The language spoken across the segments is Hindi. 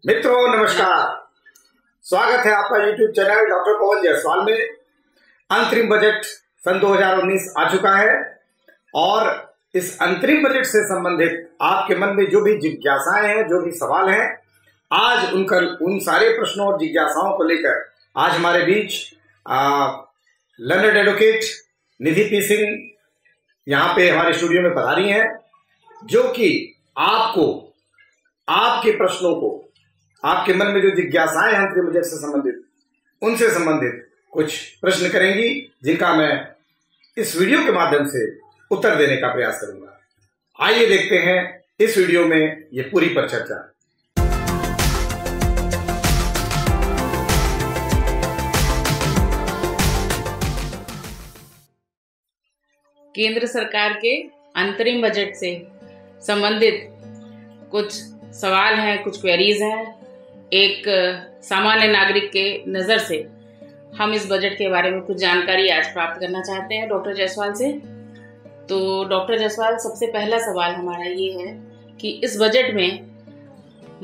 मित्रों नमस्कार, स्वागत है आपका YouTube channel doctor Pawan Jaiswal में। अंतरिम बजट सन 2019 आ चुका है और इस अंतरिम बजट से संबंधित आपके मन में जो भी जिज्ञासाएं हैं, जो भी सवाल हैं, आज उन सारे प्रश्नों और जिज्ञासाओं को लेकर आज हमारे बीच लर्नड एडवोकेट निधि पी सिंह यहाँ पे हमारे स्टूडियो में पधारी हैं, जो कि आपको आपके प्रश्नों को, आपके मन में जो जिज्ञासाएं हैं अंतरिम बजट से संबंधित, उनसे संबंधित कुछ प्रश्न करेंगी, जिनका मैं इस वीडियो के माध्यम से उत्तर देने का प्रयास करूंगा। आइए देखते हैं इस वीडियो में ये पूरी पर चर्चा। केंद्र सरकार के अंतरिम बजट से संबंधित कुछ सवाल हैं, कुछ क्वेरीज हैं। एक सामान्य नागरिक के नज़र से हम इस बजट के बारे में कुछ जानकारी आज प्राप्त करना चाहते हैं डॉक्टर जायसवाल से। तो डॉक्टर जायसवाल, सबसे पहला सवाल हमारा ये है कि इस बजट में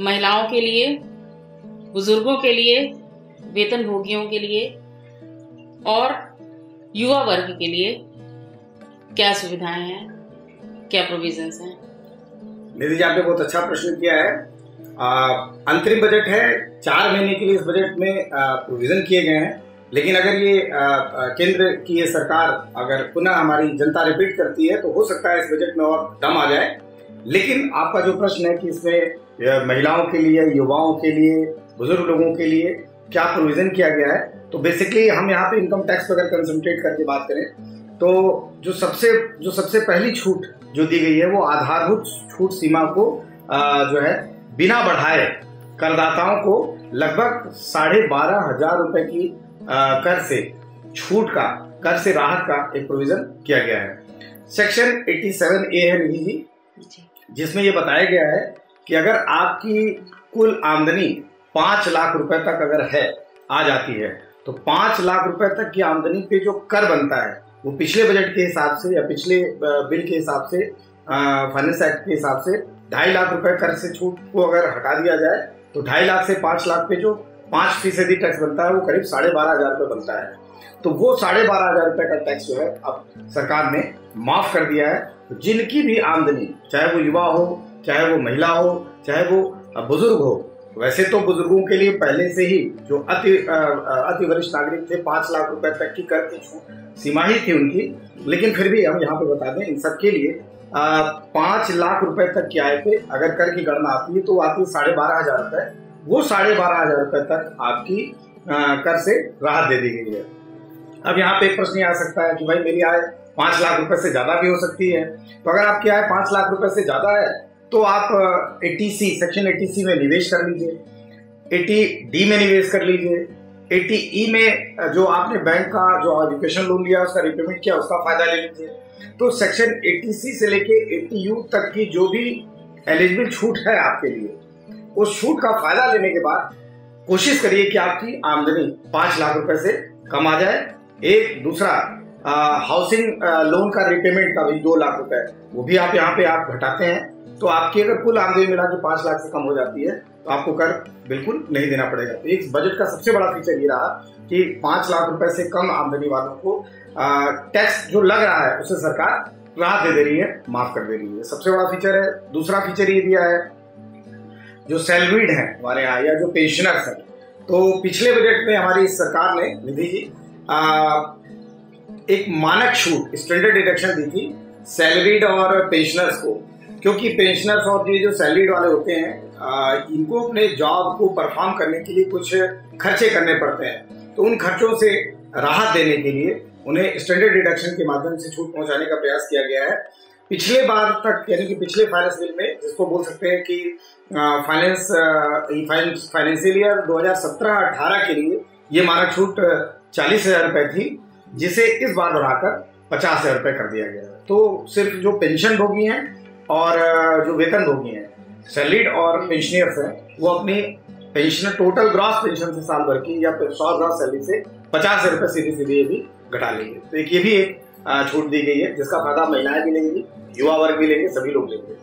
महिलाओं के लिए, बुजुर्गों के लिए, वेतनभोगियों के लिए और युवा वर्ग के लिए क्या सुविधाएं हैं, क्या प्रोविजंस हैं? निधि जी, आपने बहुत अच्छा प्रश्न किया है। अंतरिम बजट है, 4 महीने के लिए इस बजट में प्रोविजन किए गए हैं, लेकिन अगर ये केंद्र की ये सरकार अगर पुनः हमारी जनता रिपीट करती है तो हो सकता है इस बजट में और दम आ जाए। लेकिन आपका जो प्रश्न है कि इसमें महिलाओं के लिए, युवाओं के लिए, बुजुर्ग लोगों के लिए क्या प्रोविजन किया गया है, तो बेसिकली हम यहाँ पे इनकम टैक्स पर अगर कंसंट्रेट करके बात करें तो जो सबसे पहली छूट जो दी गई है वो आधारभूत छूट सीमा को जो है बिना बढ़ाए करदाताओं को लगभग 12,500 रुपए की कर से छूट का, कर से राहत का एक प्रोविजन किया गया है। सेक्शन 87A है निधि जी, जिसमें ये बताया गया है कि अगर आपकी कुल आमदनी 5 लाख रुपए तक अगर है, आ जाती है, तो 5 लाख रुपए तक की आमदनी पे जो कर बनता है वो पिछले बजट के हिसाब से या पिछले बिल के हिसाब से, फाइनेंस एक्ट के हिसाब से 2.5 लाख रुपए कर से छूट को अगर हटा दिया जाए तो 2.5 लाख से 5 लाख पे जो 5% टैक्स बनता है वो करीब 12,500 रुपए बनता है। तो वो 12,500 रुपए का टैक्स जो है अब सरकार ने माफ कर दिया है। तो जिनकी भी आमदनी, चाहे वो युवा हो, चाहे वो महिला हो, चाहे वो बुजुर्ग हो, वैसे तो बुजुर्गों के लिए पहले से ही जो अति वरिष्ठ नागरिक थे 5 लाख रुपए तक की कर की छूट सीमा ही थी उनकी, लेकिन फिर भी हम यहाँ पे बता दें इन सबके लिए 5 लाख रुपए तक की आय पे अगर कर की गणना आती है तो वो आती है 12,500 रुपए। वो 12,500 रुपए तक आपकी कर से राहत दे दी गई है। अब यहाँ पे एक प्रश्न आ सकता है कि भाई मेरी आय 5 लाख रुपए से ज्यादा भी हो सकती है। तो अगर आपकी आय 5 लाख रुपए से ज्यादा है तो आप 80C, सेक्शन 80C में निवेश कर लीजिए, 80D में निवेश कर लीजिए, 80E में जो आपने बैंक का जो एजुकेशन लोन लिया उसका रिपेमेंट किया उसका फायदा ले लीजिए। तो सेक्शन 80C से लेके 80U तक की जो भी एलिजिबल छूट है आपके लिए, उस छूट का फायदा लेने के बाद कोशिश करिए कि आपकी आमदनी 5 लाख रुपए से कम आ जाए। एक दूसरा हाउसिंग लोन का रिपेमेंट का भी 2 लाख रुपए, वो भी आप यहाँ पे आप घटाते हैं तो आपकी अगर कुल आमदनी मिला के 5 लाख से कम हो जाती है तो आपको कर बिल्कुल नहीं देना पड़ेगा। तो इस बजट का सबसे बड़ा फीचर ये रहा कि 5 लाख रुपए से कम आमदनी वालों को टैक्स जो लग रहा है उससे सरकार राहत दे रही है, माफ कर दे रही है। सबसे बड़ा फीचर है। दूसरा फीचर ये दिया है जो सैलरीड है हमारे यहाँ या जो पेंशनर्स हैं, तो पिछले बजट में हमारी सरकार ने निधि जी एक मानक छूट, स्टैंडर्ड डिडक्शन दी थी सैलरीड और पेंशनर्स को, क्योंकि पेंशनर्स और ये जो सैलरीड वाले होते हैं इनको अपने जॉब को परफॉर्म करने के लिए कुछ खर्चे करने पड़ते हैं। तो उन खर्चों से राहत देने के लिए उन्हें स्टैंडर्ड डिडक्शन के माध्यम से छूट पहुंचाने का प्रयास किया गया है। पिछले बार तक, यानी कि पिछले फाइनेंस बिल में, जिसको बोल सकते हैं कि फाइनेंशियल ईयर 2017-18 के लिए ये मानक छूट 40,000 रुपए थी, जिसे इस बार बढ़ाकर 50,000 रुपए कर दिया गया। तो सिर्फ जो पेंशन भोगी हैं और जो वेतन भोगी हैं, सैलरीड और पेंशनर्स हैं, वो अपनी पेंशन टोटल ग्रॉस पेंशन से साल भर की या 100 ग्रॉस सैलरी से 50,000 रुपए सीधे ये भी घटा लेंगे। तो ये भी एक छूट दी गई है जिसका फायदा महिलाएं भी लेंगी, युवा वर्ग भी लेंगे, सभी लोग लेंगे।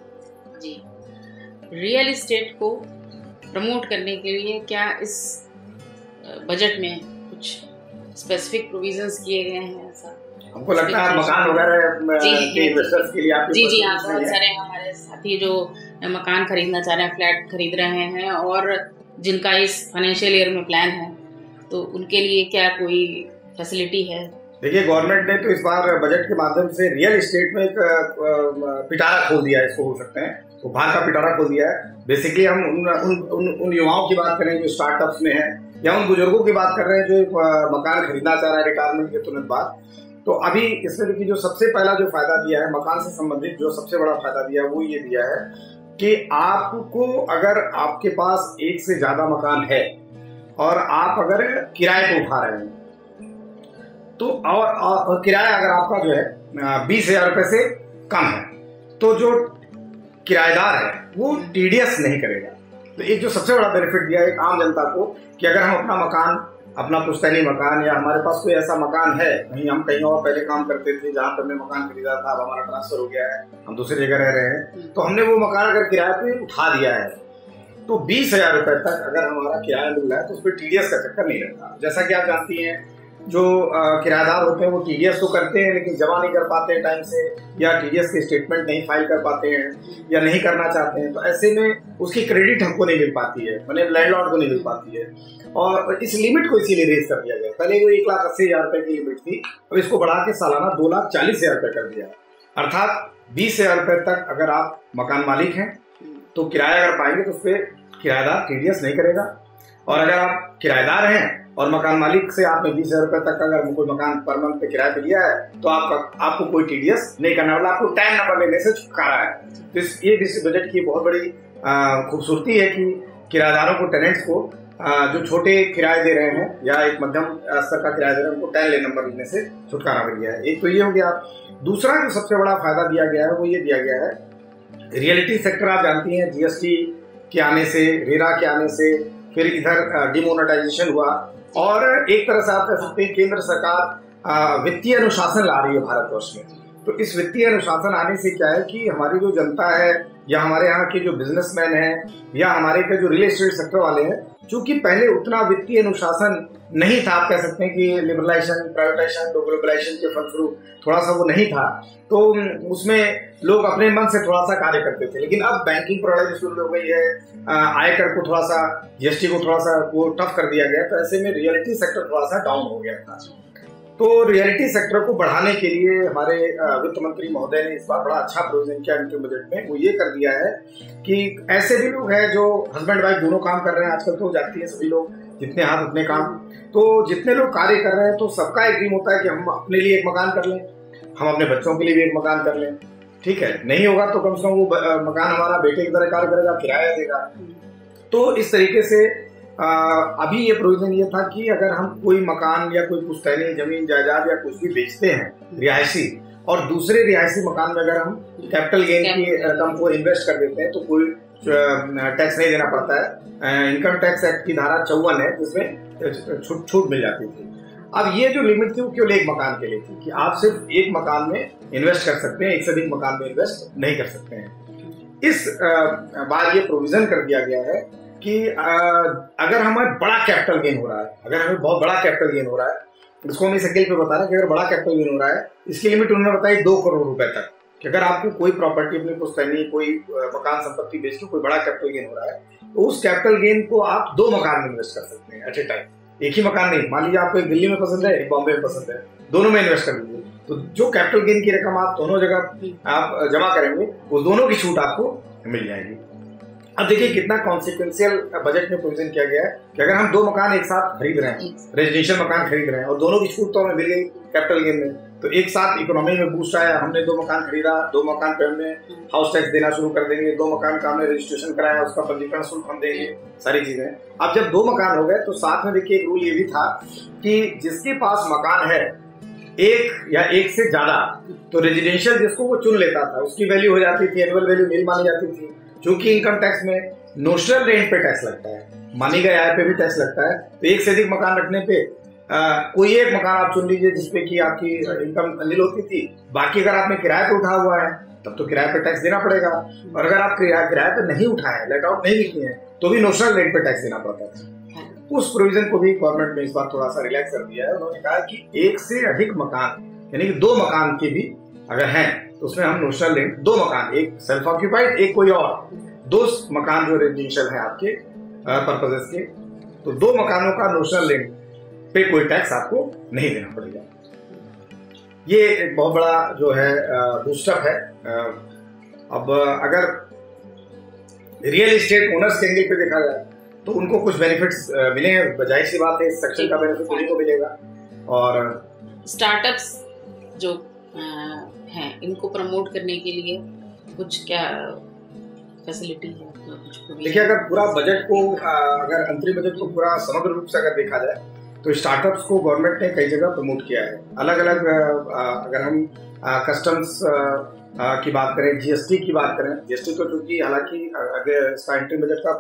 जी, रियल एस्टेट को प्रमोट करने के लिए क्या इस बजट में कुछ स्पेसिफिक प्रोविजंस किए गए हैं? ऐसा हमको लगता है मकान वगैरह के इन्वेस्टर्स के लिए आपके जी हाँ, बहुत सारे हमारे साथी जो मकान खरीदना चाह रहे हैं, फ्लैट खरीद रहे हैं और जिनका इस फाइनेंशियल ईयर में प्लान है, तो उनके लिए क्या कोई फैसिलिटी है? देखिए, गवर्नमेंट ने तो इस बार बजट के माध्यम से रियल एस्टेट में एक पिटारा खोल दिया है, इसको बोल सकते हैं, तो भाग का पिटारा खोल दिया है। बेसिकली हम उन युवाओं की बात करें जो स्टार्टअप्स में हैं, या उन बुजुर्गों की बात कर रहे हैं जो मकान खरीदना चाह रहा है रिटायरमेंट के तुरंत बाद। तो अभी इसमें देखिए, जो सबसे पहला जो फायदा दिया है मकान से संबंधित, जो सबसे बड़ा फायदा दिया है वो ये दिया है कि आपको अगर आपके पास एक से ज्यादा मकान है और आप अगर किराए पे उठा रहे हैं, तो और किराया अगर आपका जो है 20,000 रुपए से कम है, तो जो किराएदार है वो टीडीएस नहीं करेगा। तो एक जो सबसे बड़ा बेनिफिट दिया है एक आम जनता को कि अगर हम अपना मकान, अपना पुश्तैनी मकान, या हमारे पास कोई ऐसा मकान है, नहीं हम कहीं और पहले काम करते थे जहाँ पर हमने मकान खरीदा था, अब हमारा ट्रांसफर हो गया है, हम दूसरी जगह रह रहे हैं, तो हमने वो मकान अगर किराए पे उठा दिया है, तो 20,000 रुपए तक अगर हमारा किराया मिल रहा है तो उस पर टीडीएस का चक्कर नहीं रहता। जैसा कि आप जानती हैं, जो किराएदार होते हैं वो टीडीएस तो करते हैं लेकिन जमा नहीं कर पाते हैं टाइम से, या टीडीएस के स्टेटमेंट नहीं फाइल कर पाते हैं, या नहीं करना चाहते हैं, तो ऐसे में उसकी क्रेडिट हमको नहीं मिल पाती है, मतलब लैंडलॉर्ड को नहीं मिल पाती है। और इस लिमिट को इसीलिए रेज कर दिया गया। पहले वो 1,80,000 रुपए की लिमिट थी, अब इसको बढ़ा के सालाना 2,40,000 रुपए कर दिया। अर्थात 20,000 रुपए तक अगर आप मकान मालिक हैं तो किराया अगर पाएंगे तो उस पर किराएदार टीडीएस नहीं करेगा, और अगर आप किराएदार हैं और मकान मालिक से आपने 20,000 रुपए तक अगर कोई मकान पर मंथ पे किराए पे लिया है तो आपको कोई टीडीएस नहीं करना, वाला आपको टैन नंबर लेने से छुटकारा है। तो ये बजट की बहुत बड़ी खूबसूरती है कि किराएदारों को, टेनेंट्स को, जो छोटे किराए दे रहे हैं या एक मध्यम स्तर का किराया दे रहे हैं, उनको टैन नंबर लेने से छुटकारा मिल गया है। एक तो ये हो गया। दूसरा जो सबसे बड़ा फायदा दिया गया है वो ये दिया गया है, रियलिटी सेक्टर आप जानती हैं, जीएसटी के आने से, रेरा के आने से, फिर इधर डिमोनेटाइजेशन हुआ, और एक तरह से आप कह सकते हैं केंद्र सरकार वित्तीय अनुशासन ला रही है भारतवर्ष में। तो इस वित्तीय अनुशासन आने से क्या है कि हमारी जो जनता है, या हमारे यहाँ के जो बिजनेसमैन हैं, या हमारे के जो रियल एस्टेट सेक्टर वाले हैं, क्योंकि पहले उतना वित्तीय अनुशासन नहीं था, आप कह सकते हैं कि लिबरलाइजेशन, प्राइवेटाइजेशन, ग्लोबलाइजेशन के फलस्वरूप थोड़ा सा वो नहीं था, तो उसमें लोग अपने मन से थोड़ा सा कार्य करते थे। लेकिन अब बैंकिंग प्रणाली शुरू हो गई है, आयकर को थोड़ा सा, जीएसटी को थोड़ा सा वो टफ कर दिया गया, तो ऐसे में रियलिटी सेक्टर थोड़ा सा डाउन हो गया था। तो रियलिटी सेक्टर को बढ़ाने के लिए हमारे वित्त मंत्री महोदय ने इस बार बड़ा अच्छा प्रोविजन किया इनके बजट में। वो ये कर दिया है कि ऐसे भी लोग हैं जो हस्बैंड वाइफ दोनों काम कर रहे हैं, आजकल तो जाती है सभी लोग, जितने हाथ उतने काम, तो जितने लोग कार्य कर रहे हैं तो सबका एक ड्रीम होता है कि हम अपने लिए एक मकान कर लें, हम अपने बच्चों के लिए भी एक मकान कर लें। ठीक है, नहीं होगा तो कम से कम वो मकान हमारा बेटे की तरह कार्य करेगा, किराया देगा। तो इस तरीके से अभी ये प्रोविजन ये था कि अगर हम कोई मकान या कोई पुश्तैनी जमीन जायदाद या कुछ भी बेचते हैं रिहायशी, और दूसरे रिहायशी मकान में अगर हम कैपिटल गेन की रकम को इन्वेस्ट कर देते हैं तो कोई टैक्स नहीं देना पड़ता है। इनकम टैक्स एक्ट की धारा 54 है जिसमें छूट मिल जाती थी। अब ये जो लिमिट थी वो केवल एक मकान के लिए थी कि आप सिर्फ एक मकान में इन्वेस्ट कर सकते हैं, एक से अधिक मकान में इन्वेस्ट नहीं कर सकते हैं। इस बार ये प्रोविजन कर दिया गया है कि अगर हमारे बड़ा कैपिटल गेन हो रहा है, अगर हमें बहुत बड़ा कैपिटल गेन हो रहा है, इसको हम इस स्केल पे बता रहे हैं कि अगर बड़ा कैपिटल गेन हो रहा है, इसकी लिमिट उन्होंने बताई 2 करोड़ रुपए तक, कि अगर आपको कोई प्रॉपर्टी, अपनी पुश्तैनी, कोई मकान संपत्ति बेच के कोई बड़ा कैपिटल गेन हो रहा है, तो उस कैपिटल गेन को आप 2 मकान में इन्वेस्ट कर सकते हैं एट ए टाइम। एक ही मकान नहीं, मान लीजिए आपको एक दिल्ली में पसंद है, एक बॉम्बे में पसंद है, दोनों में इन्वेस्ट कर लीजिए, तो जो कैपिटल गेन की रकम आप दोनों जगह आप जमा करेंगे, वो दोनों की छूट आपको मिल जाएगी। अब देखिए कितना कॉन्सिक्वेंशियल बजट में प्रोविजन किया गया है कि अगर हम 2 मकान एक साथ खरीद रहे हैं, रेजिडेंशियल मकान खरीद रहे हैं, और दोनों की छूट तो हमें मिल गई कैपिटल गेन में, तो एक साथ इकोनॉमी में बूस्ट आया। हमने 2 मकान खरीदा, 2 मकान पे हमने हाउस टैक्स देना शुरू कर देंगे, 2 मकान का हमने रजिस्ट्रेशन कराया, उसका पंजीकरण शुल्क हम देंगे, सारी चीजें। अब जब 2 मकान हो गए तो साथ में देखिए एक रूल ये भी था कि जिसके पास मकान है एक या एक से ज्यादा, तो रेजिडेंशियल जिसको वो चुन लेता था, उसकी वैल्यू हो जाती थी, एनुअल वैल्यू नील मानी जाती थी। क्योंकि इनकम टैक्स में नोशनल रेंट पे टैक्स लगता है, मानी गई आय पे भी टैक्स लगता है, तो एक से अधिक मकान रखने पे कोई एक मकान आप चुन लीजिए जिसपे कि आपकी इनकम नील होती थी, बाकी अगर आपने किराए पे उठा हुआ है तब तो किराए पे टैक्स देना पड़ेगा, और अगर आप किराए पे नहीं उठाए, लेट आउट नहीं किए हैं, तो भी नोशनल रेंट पे टैक्स देना पड़ता था। उस प्रोविजन को भी गवर्नमेंट ने इस बार थोड़ा सा रिलैक्स कर दिया है। उन्होंने कहा कि एक से अधिक मकान यानी कि 2 मकान के भी अगर हैं तो उसमें हम नोशनल रेंट 2 मकान, एक सेल्फ ऑक्यूपाइड एक कोई और, 2 मकान जो रेजिडेंशियल है आपके पर्पजेस के, तो 2 मकानों का नोशनल रेंट पे कोई टैक्स आपको नहीं देना पड़ेगा। ये एक बहुत बड़ा जो है बूस्टअप है। अब अगर रियल एस्टेट ओनर्स के एंगल पे देखा जाए तो उनको कुछ बेनिफिट्स मिले हैं, जाहिर सी बात है इस सेक्शन का बेनिफिट उन्हीं को मिलेगा। और स्टार्टअप्स जो हैं इनको प्रमोट करने के लिए कुछ क्या फैसिलिटी है? देखिए, अगर पूरा बजट को अगर अंतरिम बजट को पूरा समग्र रूप से अगर देखा जाए तो स्टार्टअप्स को गवर्नमेंट ने कई जगह प्रमोट किया है। अलग अलग अगर हम कस्टम्स की बात करें, जीएसटी की बात करें, जीएसटी तो चूंकि हालांकि अगर इसका अंतरिम बजट का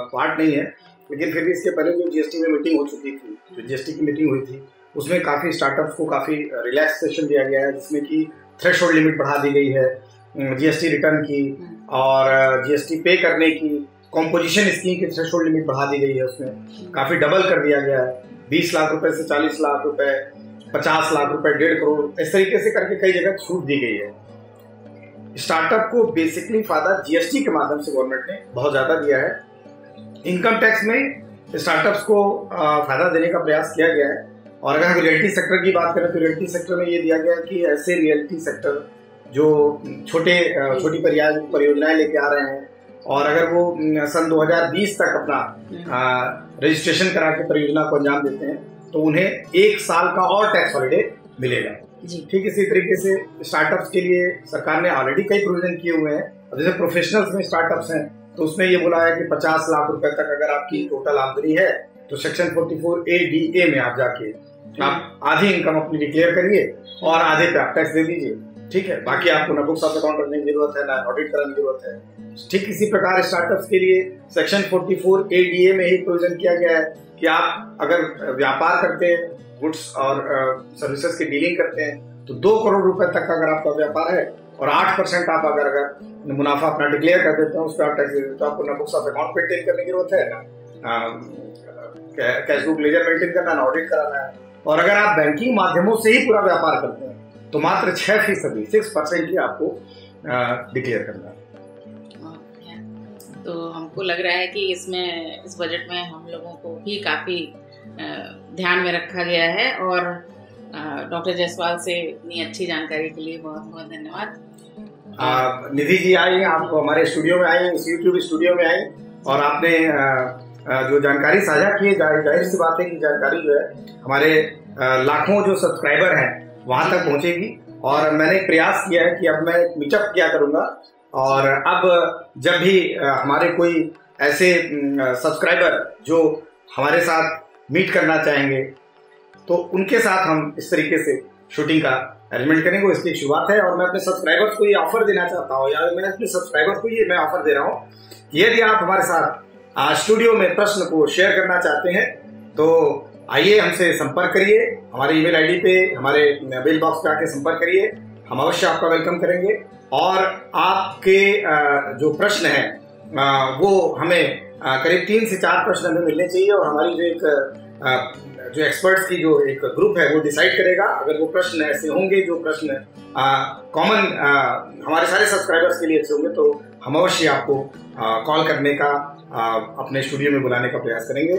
पार्ट नहीं है, लेकिन फिर भी इसके पहले जो जीएसटी में मीटिंग हो चुकी थी, जो जीएसटी की मीटिंग हुई थी, उसमें काफ़ी स्टार्टअप्स को काफ़ी रिलैक्सेशन दिया गया है, जिसमें कि थ्रेशोल्ड लिमिट बढ़ा दी गई है जीएसटी रिटर्न की, और जीएसटी पे करने की कॉम्पोजिशन स्कीम की थ्रेशोल्ड लिमिट बढ़ा दी गई है, उसमें काफ़ी डबल कर दिया गया है, 20 लाख रुपए से 40 लाख रुपए, 50 लाख रुपए, 1.5 करोड़, इस तरीके से करके कई जगह छूट दी गई है। स्टार्टअप को बेसिकली फायदा जीएसटी के माध्यम से गवर्नमेंट ने बहुत ज़्यादा दिया है। इनकम टैक्स में स्टार्टअप्स को फायदा देने का प्रयास किया गया है। और अगर हम रियल्टी सेक्टर की बात करें तो रियल्टी सेक्टर में ये दिया गया है कि ऐसे रियल्टी सेक्टर जो छोटी परियोजनाएं लेके आ रहे हैं, और अगर वो सन 2020 तक अपना रजिस्ट्रेशन करा के परियोजना को अंजाम देते हैं तो उन्हें 1 साल का और टैक्स हॉलिडे मिलेगा। ठीक इसी तरीके से स्टार्टअप्स के लिए सरकार ने ऑलरेडी कई प्रोविजन किए हुए हैं। और जैसे प्रोफेशनल्स में स्टार्टअप्स हैं तो उसमें ये बोला है कि 50 लाख रुपए तक अगर आपकी टोटल आमदनी है तो सेक्शन 44A में आप जाके आप आधी इनकम अपनी डिक्लेयर करिए और आधे पे आप टैक्स दे दीजिए। ठीक है, बाकी आपको न बुक्स ऑफ अकाउंट रखने की जरूरत है, ना ऑडिट कराने की जरूरत है। ठीक इसी प्रकार स्टार्टअप्स के लिए सेक्शन 44A में ही प्रोविजन किया गया है कि आप अगर व्यापार करते हैं, गुड्स और सर्विसेज की डीलिंग करते हैं, तो 2 करोड़ रुपए तक का अगर आपका व्यापार है और 8% आप अगर मुनाफा अपना डिक्लेयर कर देते हैं उस पर आप टैक्स दे देते हैं, तो आपको न बुक्स ऑफ अकाउंट मेंटेन करने की जरूरत है, ना कैश बुक लेजर मेंटेन करना, ना ऑडिट कराना है। और अगर आप बैंकिंग माध्यमों से ही पूरा व्यापार करते हैं तो मात्र 6% ही आपको डिक्लेयर करना है। तो हमको लग रहा है कि इसमें इस बजट में हम लोगों को भी काफ़ी ध्यान में रखा गया है। और डॉक्टर जायसवाल से इतनी अच्छी जानकारी के लिए बहुत बहुत धन्यवाद। निधि जी आई, आप हमारे स्टूडियो में आई, इस यूट्यूब स्टूडियो में आई, और आपने जो जानकारी साझा की है, जाहिर सी बात है कि जानकारी जो है हमारे लाखों जो सब्सक्राइबर हैं वहां तक पहुंचेगी। और मैंने प्रयास किया है कि अब मैं मीटअप किया करूंगा, और अब जब भी हमारे कोई ऐसे सब्सक्राइबर जो हमारे साथ मीट करना चाहेंगे तो उनके साथ हम इस तरीके से शूटिंग का अरेंजमेंट करेंगे। इसकी शुरुआत है, और मैं अपने सब्सक्राइबर्स को ये ऑफर देना चाहता हूँ, या मैं अपने सब्सक्राइबर्स को ये मैं ऑफर दे रहा हूँ, यदि आप हमारे साथ स्टूडियो में प्रश्न को शेयर करना चाहते हैं तो आइए हमसे संपर्क करिए। हमारे ईमेल आईडी पे, हमारे मेल बॉक्स पे आके संपर्क करिए, हम अवश्य आपका वेलकम करेंगे। और आपके जो प्रश्न हैं वो हमें करीब 3 से 4 प्रश्न हमें मिलने चाहिए, और हमारी जो एक जो एक्सपर्ट्स की जो एक ग्रुप है वो डिसाइड करेगा। अगर वो प्रश्न ऐसे होंगे जो प्रश्न कॉमन हमारे सारे सब्सक्राइबर्स के लिए अच्छे होंगे तो हम अवश्य आपको कॉल करने का, अपने स्टूडियो में बुलाने का प्रयास करेंगे।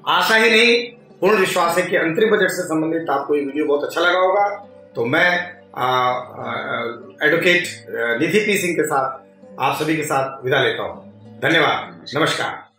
आशा ही नहीं, पूर्ण विश्वास है कि अंतरिम बजट से संबंधित आपको ये वीडियो बहुत अच्छा लगा होगा। तो मैं एडवोकेट निधि पी सिंह के साथ आप सभी के साथ विदा लेता हूँ। धन्यवाद, नमस्कार।